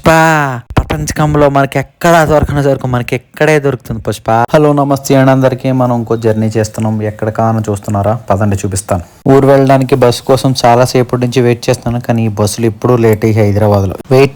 పుష్ప ప్రపంచకంలో మనకి ఎక్కడ దొరకని సరుకు మనకి ఎక్కడే దొరుకుతుంది పుష్ప. హలో నమస్తే అండి అందరికీ. మనం ఇంకో జర్నీ చేస్తున్నాం. ఎక్కడ కానో చూస్తున్నారా? పదండి చూపిస్తాను. ఊరు వెళ్ళడానికి బస్సు కోసం చాలా సేపటి నుంచి వెయిట్ చేస్తున్నాను, కానీ ఈ బస్సులు ఇప్పుడు లేట్ అయ్యి హైదరాబాద్లో వెయిట్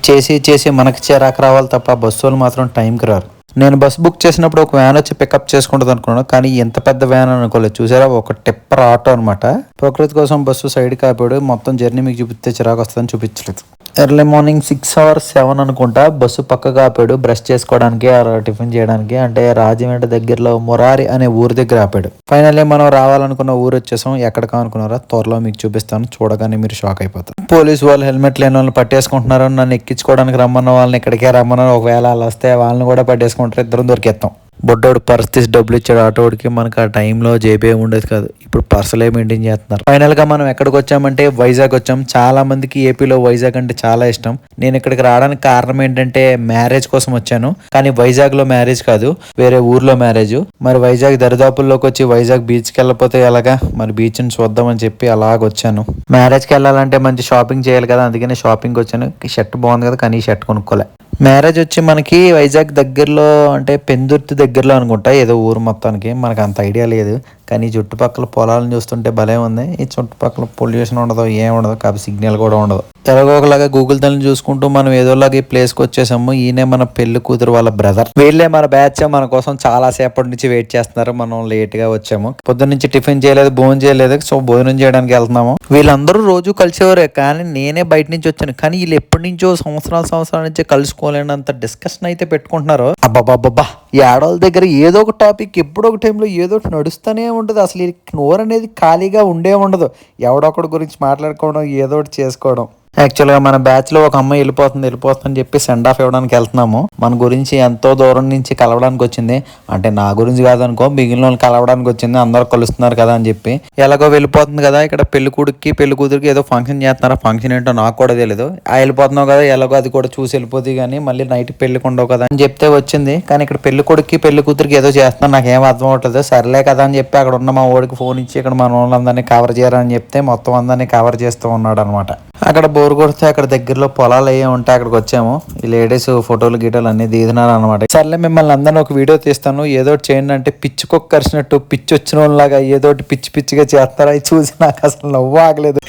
చేసి మనకి చిరాకు రావాలి తప్ప బస్సులు మాత్రం టైంకి రారు. నేను బస్ బుక్ చేసినప్పుడు ఒక వ్యాన్ వచ్చి పికప్ చేసుకుంటుంది అనుకున్నాను, కానీ ఎంత పెద్ద వ్యాన్ అనుకోలేదు. చూసారా, ఒక టిప్పర్ ఆటో అనమాట. ప్రకృతి కోసం బస్సు సైడ్ కాపాడు. మొత్తం జర్నీ మీకు చూపిస్తే చిరాకు వస్తుందని చూపించలేదు. ఎర్లీ మార్నింగ్ 6 or 7 అనుకుంటా బస్సు పక్కగా ఆపాడు. బ్రష్ చేసుకోవడానికి టిఫిన్ చేయడానికి. అంటే రాజమండ్రి దగ్గరలో మురారి అనే ఊరి దగ్గర ఆపాడు. ఫైనల్లీ మనం రావాలనుకున్న ఊరు వచ్చేసాం. ఎక్కడ కానుకున్నారా? త్వరలో మీకు చూపిస్తాను. చూడగానే మీరు షాక్ అయిపోతారు. పోలీసు వాళ్ళు హెల్మెట్ లేని వాళ్ళని పట్టేసుకుంటున్నారు. నన్ను ఎక్కించుకోవడానికి రమ్మన్న వాళ్ళని ఇక్కడికే రమ్మన్నారు. ఒకవేళ వాళ్ళు వస్తే వాళ్ళని కూడా పట్టేసుకుంటారు. ఇద్దరం దొరికేస్తాం. బొడ్డోడు పర్స్ తీసి డబ్బులు ఇచ్చాడు ఆటోడికి. మనకు ఆ టైంలో జేబే ఉండేది కాదు. ఇప్పుడు పర్సలే మెయింటైన్ చేస్తున్నారు. ఫైనల్ గా మనం ఎక్కడికి వచ్చామంటే వైజాగ్ వచ్చాం. చాలా మందికి ఏపీలో వైజాగ్ అంటే చాలా ఇష్టం. నేను ఇక్కడికి రావడానికి కారణం ఏంటంటే మ్యారేజ్ కోసం వచ్చాను, కానీ వైజాగ్ లో మ్యారేజ్ కాదు, వేరే ఊర్లో మ్యారేజ్. మరి వైజాగ్ దరిదాపుల్లోకి వచ్చి వైజాగ్ బీచ్ కి వెళ్ళకపోతే ఎలాగా? మరి బీచ్ ని చూద్దామని చెప్పి అలాగ వచ్చాను. మ్యారేజ్ కి వెళ్ళాలంటే మంచి షాపింగ్ చేయాలి కదా, అందుకని షాపింగ్ వచ్చాను. షర్ట్ బాగుంది కదా, కానీ ఈ షర్ట్ కొనుక్కోలే. మ్యారేజ్ వచ్చి మనకి వైజాగ్ దగ్గరలో, అంటే పెందుర్తి దగ్గరలో అనుకుంటా, ఏదో ఊరు మొత్తానికి. మనకు అంత ఐడియా లేదు, కానీ చుట్టుపక్కల పొలాలను చూస్తుంటే భలే ఉంది. ఈ చుట్టుపక్కల పొల్యూషన్ ఉండదు, ఏం ఉండదు, కాబట్టి సిగ్నల్ కూడా ఉండదు. ఎలాగో ఒకలాగా గూగుల్ తల్లిని చూసుకుంటూ మనం ఏదోలాగా ఈ ప్లేస్కి వచ్చేసాము. ఈయనే మన పెళ్లి కూతురు వాళ్ళ బ్రదర్. వీళ్ళే మన బ్యాచ్. మన కోసం చాలా సేపటి నుంచి వెయిట్ చేస్తున్నారు. మనం లేట్ గా వచ్చాము. పొద్దున్న నుంచి టిఫిన్ చేయలేదు, భోజనం చేయలేదు. సో భోజనం చేయడానికి వెళ్తున్నాము. వీళ్ళందరూ రోజు కలిసేవారే, కానీ నేనే బయట నుంచి వచ్చాను. కానీ వీళ్ళు ఎప్పటి నుంచో సంవత్సరాల నుంచి కలుసుకోలేనంత డిస్కషన్ అయితే పెట్టుకుంటున్నారు. అబ్బాబ్బాబ్బా, ఈ ఆడవాళ్ళ దగ్గర ఏదో ఒక టాపిక్ ఎప్పుడో ఒక టైంలో ఏదో ఒకటి నడుస్తూనే ఉంటుంది. అసలు ఈ నోరు అనేది ఖాళీగా ఉండే ఉండదు. ఎవడొకటి గురించి మాట్లాడుకోవడం, ఏదో ఒకటి చేసుకోవడం. యాక్చువల్గా మన బ్యాచ్లో ఒక అమ్మాయి వెళ్ళిపోతుందని చెప్పి సెండ్ ఆఫ్ ఇవ్వడానికి వెళ్తున్నాము. మన గురించి ఎంతో దూరం నుంచి కలవడానికి వచ్చింది. అంటే నా గురించి కాదనుకో, మిగిలిన వాళ్ళు కలవడానికి వచ్చింది. అందరూ కలుస్తున్నారు కదా అని చెప్పి. ఎలాగో వెళ్ళిపోతుంది కదా. ఇక్కడ పెళ్లి కొడుక్కి పెళ్లి కూతురికి ఏదో ఫంక్షన్ చేస్తున్నారు. ఫంక్షన్ ఏంటో నాకు కూడా తెలియదు. వెళ్ళిపోతున్నావు కదా, ఎలాగో అది కూడా చూసి వెళ్ళిపోతుంది, కానీ మళ్ళీ నైట్ పెళ్లికి ఉండవు కదా అని చెప్తే వచ్చింది. కానీ ఇక్కడ పెళ్లి కొడుక్కి పెళ్లి కూతురికి ఏదో చేస్తున్నారు. నాకేం అర్థం అవట్లేదు. సర్లే కదా అని చెప్పి అక్కడ ఉన్న మా ఓడికి ఫోన్ ఇచ్చి ఇక్కడ మన వాళ్ళందరినీ కవర్ చేయాలని చెప్తే మొత్తం అందరినీ కవర్ చేస్తూ ఉన్నాడు అనమాట. అక్కడ బోర్ కొడితే అక్కడ దగ్గరలో పొలాలు అయ్యే ఉంటే అక్కడికి వచ్చాము. ఈ లేడీస్ ఫోటోలు గీటోలు అన్ని దిగుతున్నారు అనమాట. సర్లే మిమ్మల్ని అందరినీ ఒక వీడియో తీస్తాను, ఏదో చేయండి అంటే పిచ్చికొక్క కరిచినట్టు పిచ్చి వచ్చిన వాళ్ళలాగా ఏదో పిచ్చిగా చేస్తారు. అవి చూసి నాకు అసలు నవ్వు ఆగలేదు.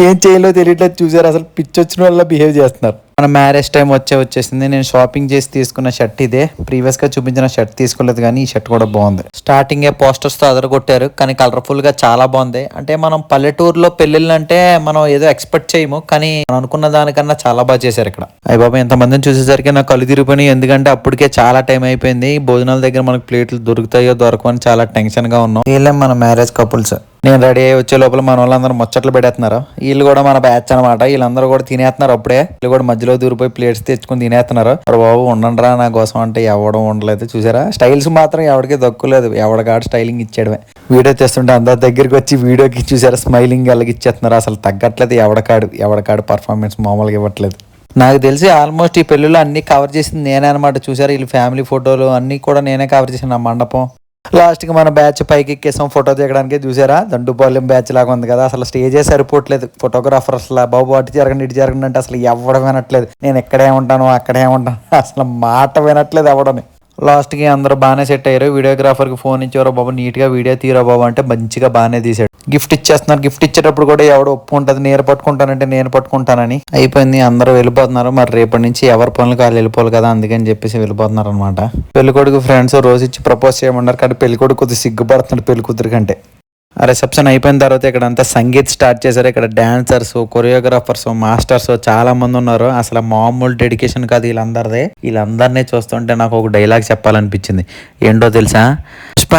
ఏం చేయాలో తెలియట్లేదు. చూసారు, అసలు పిచ్చి వచ్చిన వాళ్ళ బిహేవ్ చేస్తున్నారు. మన మ్యారేజ్ టైం వచ్చేసింది. నేను షాపింగ్ చేసి తీసుకున్న షర్ట్ ఇదే. ప్రీవియస్ గా చూపించిన షర్ట్ తీసుకోలేదు, కానీ ఈ షర్ట్ కూడా బాగుంది. స్టార్టింగ్ కొట్టారు, అదరగొట్టారు, కానీ కలర్ఫుల్ గా చాలా బాగుంది. అంటే మనం పల్లెటూరులో పెళ్లిళ్ళు అంటే మనం ఏదో ఎక్స్పెక్ట్ చేయము, కానీ మనం అనుకున్న దానికన్నా చాలా బాగా చేశారు ఇక్కడ. అయ్య బాబా, ఎంతమందిని చూసేసరికి నాకు కళ్ళు తిరిగిపోయినాయి. ఎందుకంటే అప్పటికే చాలా టైం అయిపోయింది. భోజనాల దగ్గర మనకు ప్లేట్లు దొరుకుతాయో దొరకవని చాలా టెన్షన్ గా ఉన్నాం. వీళ్ళే మన మ్యారేజ్ కపుల్స్. నేను రెడీ అయ్యి వచ్చే లోపల మన వాళ్ళందరూ ముచ్చట్లు పెడేస్తున్నారు. వీళ్ళు కూడా మన బ్యాచ్ అనమాట. వీళ్ళందరూ కూడా తినేస్తున్నారు. అప్పుడే వీళ్ళు కూడా మధ్యలో దూరిపోయి ప్లేట్స్ తెచ్చుకుని తినేస్తున్నారు. బాబు ఉండండిరా నా కోసం అంటే ఎవడం ఉండలేదు. చూసారా, స్టైల్స్ మాత్రం ఎవరికి దక్కులేదు. ఎవడగాడు స్టైలింగ్ ఇచ్చేయడమే. వీడియో తెస్తుంటే అందరి దగ్గరికి వచ్చి వీడియోకి చూసారా స్మైలింగ్ అలాగే ఇచ్చేస్తున్నారు. అసలు తగ్గట్లేదు. ఎవడకాడు పర్ఫార్మెన్స్ మామూలుగా ఇవ్వట్లేదు. నాకు తెలిసి ఆల్మోస్ట్ ఈ పెళ్ళిలో అన్ని కవర్ చేసింది నేనే అనమాట. చూసారా, వీళ్ళు ఫ్యామిలీ ఫోటోలు అన్ని కూడా నేనే కవర్ చేశాను. నా మండపం లాస్ట్ కి మన బ్యాచ్ పైకి ఎక్కేసాం ఫోటో దిగడానికి. చూసారా, దండుపాలెం బ్యాచ్ లాగా ఉంది కదా. అసలు స్టేజే సరిపోవట్లేదు. ఫోటోగ్రాఫర్ అసలు బాబు అటు జరగండి అంటే అసలు ఎవడ వినట్లేదు. నేను ఎక్కడే ఉంటాను అక్కడే ఉంటాను, అసలు మాట వినట్లేదు ఎవడని. లాస్ట్ కి అందరూ బాగానే సెట్ అయ్యారు. వీడియోగ్రాఫర్ కి ఫోన్ ఇచ్చారో బాబు, నీట్ గా వీడియో తీరా బాబు అంటే మంచిగా బాగానే తీసాడు. గిఫ్ట్ ఇచ్చేస్తున్నారు. గిఫ్ట్ ఇచ్చేటప్పుడు కూడా ఎవడు ఒప్పుకుంటుంది, నేను పట్టుకుంటానంటే నేను పట్టుకుంటానని. అయిపోయింది, అందరూ వెళ్ళిపోతున్నారు. మరి రేపటి నుంచి ఎవరి పనులకు వాళ్ళు వెళ్ళిపోవాలి కదా, అందుకని చెప్పేసి వెళ్ళిపోతున్నారు అనమాట. పెళ్ళికొడుకు ఫ్రెండ్స్ రోజు ఇచ్చి ప్రపోజ్ చేయమన్నారు, కానీ పెళ్ళికొడుకు కొద్దిగా సిగ్గుపడుతున్నాడు పెళ్లి కూతురు కంటే. ఆ రిసెప్షన్ అయిపోయిన తర్వాత ఇక్కడ అంతా సంగీత్ స్టార్ట్ చేశారు. ఇక్కడ డాన్సర్స్, కొరియోగ్రాఫర్స్, మాస్టర్స్ చాలా మంది ఉన్నారు. అసలు మామూలు డెడికేషన్ కాదు వీళ్ళందరిదే. వీళ్ళందరినీ చూస్తుంటే నాకు ఒక డైలాగ్ చెప్పాలనిపించింది. ఏంటో తెలుసా? పుష్ప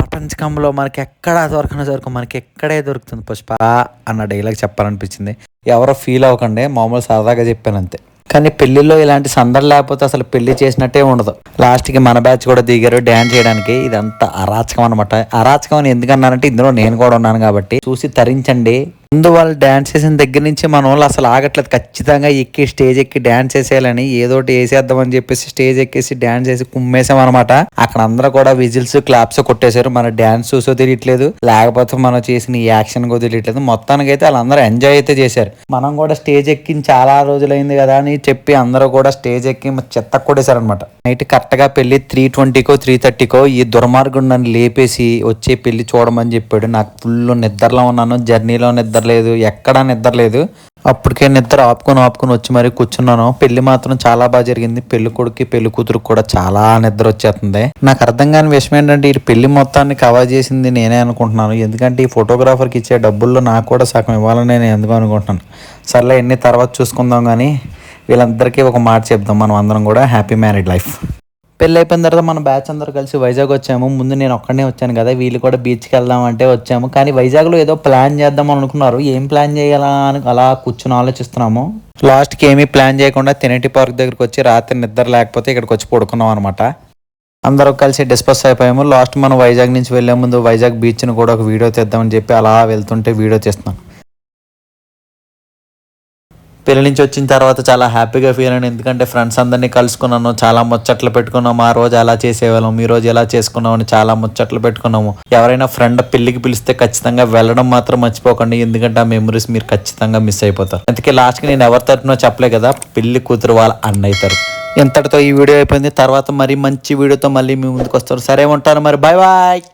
ప్రపంచకంలో మనకి ఎక్కడ దొరకని సరుకు మనకి ఎక్కడే దొరుకుతుంది పుష్ప అన్న డైలాగ్ చెప్పాలనిపించింది. ఎవరో ఫీల్ అవ్వకండి, మామూలు సరదాగా చెప్పాను అంతే. కానీ పెళ్లిలో ఇలాంటి సందడి లేకపోతే అసలు పెళ్లి చేసినట్టే ఉండదు. లాస్ట్ కి మన బ్యాచ్ కూడా దిగారు డాన్స్ చేయడానికి. ఇదంతా అరాచకం అనమాట. అరాచకం అని ఎందుకన్నారంటే ఇందులో నేను కూడా ఉన్నాను కాబట్టి. చూసి తరించండి. ముందు వాళ్ళు డాన్స్ చేసిన దగ్గర నుంచి మన వాళ్ళు అసలు ఆగట్లేదు, ఖచ్చితంగా ఎక్కి స్టేజ్ ఎక్కి డాన్స్ వేసేయాలని ఏదోటి వేసేద్దామని చెప్పేసి స్టేజ్ ఎక్కేసి డాన్స్ వేసి కుమ్మేసాం అనమాట. అక్కడ అందరూ కూడా విజిల్స్ క్లాప్స్ కొట్టేశారు. మన డాన్స్ చూసో తెలియట్లేదు, లేకపోతే మనం చేసిన యాక్షన్ కూడా తెలియట్లేదు. మొత్తానికి అయితే వాళ్ళందరూ ఎంజాయ్ అయితే చేశారు. మనం కూడా స్టేజ్ ఎక్కి చాలా రోజులైంది కదా అని చెప్పి అందరూ కూడా స్టేజ్ ఎక్కి చెత్త కొట్టేశారు అనమాట. నైట్ కరెక్ట్ గా పెళ్లి 3:20కో 3:30కో ఈ దుర్మార్గుడు నన్ను లేపేసి వచ్చే పెళ్లి చూడమని చెప్పాడు. నాకు ఫుల్ నిద్రలో ఉన్నాను, జర్నీలో నిద్ర లేదు, ఎక్కడా నిద్ర లేదు. అప్పటికే నిద్ర ఆపుకొని వచ్చి మరీ కూర్చున్నాను. పెళ్లి మాత్రం చాలా బాగా జరిగింది. పెళ్లి కొడుకు పెళ్లి కూతురు కూడా చాలా నిద్ర వచ్చేస్తుంది. నాకు అర్థం కాని విషయం ఏంటంటే ఈ పెళ్లి మొత్తాన్ని కవర్ చేసింది నేనే అనుకుంటున్నాను. ఎందుకంటే ఈ ఫోటోగ్రాఫర్కి ఇచ్చే డబ్బుల్లో నాకు కూడా సగం ఇవ్వాలని నేను ఎందుకు అనుకుంటున్నాను. సర్లే ఎన్ని తర్వాత చూసుకుందాం, కానీ వీళ్ళందరికీ ఒక మాట చెప్దాం, మనం అందరం కూడా హ్యాపీ మ్యారీడ్ లైఫ్. పెళ్ళి అయిపోయిన తర్వాత మన బ్యాచ్ అందరూ కలిసి వైజాగ్ వచ్చాము. ముందు నేను ఒక్కడనే వచ్చాను కదా, వీళ్ళు కూడా బీచ్కి వెళ్దాం అంటే వచ్చాము. కానీ వైజాగ్లో ఏదో ప్లాన్ చేద్దాం అనుకున్నారు. ఏం ప్లాన్ చేయాలా అని అలా కూర్చొని ఆలోచిస్తున్నాము. లాస్ట్కి ఏమీ ప్లాన్ చేయకుండా తినేటి పార్క్ దగ్గరికి వచ్చి రాత్రి నిద్ర లేకపోతే ఇక్కడికి వచ్చి పడుకున్నాం అనమాట. అందరూ కలిసి డిస్కస్ అయిపోయాము. లాస్ట్ మనం వైజాగ్ నుంచి వెళ్లే ముందు వైజాగ్ బీచ్ని కూడా ఒక వీడియో తీద్దామని చెప్పి అలా వెళ్తుంటే వీడియో తీస్తున్నాను. పెళ్లి నుంచి వచ్చిన తర్వాత చాలా హ్యాపీగా ఫీల్ అయ్యాను. ఎందుకంటే ఫ్రెండ్స్ అందరినీ కలుసుకున్నాను, చాలా ముచ్చట్లు పెట్టుకున్నాము. ఆ రోజు అలా చేసేవాళ్ళం, ఈ రోజు ఎలా చేసుకున్నాం అని చాలా ముచ్చట్లు పెట్టుకున్నాము. ఎవరైనా ఫ్రెండ్ పెళ్లికి పిలిస్తే ఖచ్చితంగా వెళ్ళడం మాత్రం మర్చిపోకండి, ఎందుకంటే ఆ మెమరీస్ మీరు ఖచ్చితంగా మిస్ అయిపోతారు. అందుకే లాస్ట్కి నేను ఎవరి తరపునో చెప్పలే కదా, పెళ్లి కూతురు వాళ్ళ అన్నయ్య తరపు. ఇంతటితో ఈ వీడియో అయిపోయింది. తర్వాత మరి మంచి వీడియోతో మళ్ళీ మీ ముందుకు వస్తారు. సరే ఉంటాను మరి, బాయ్ బాయ్.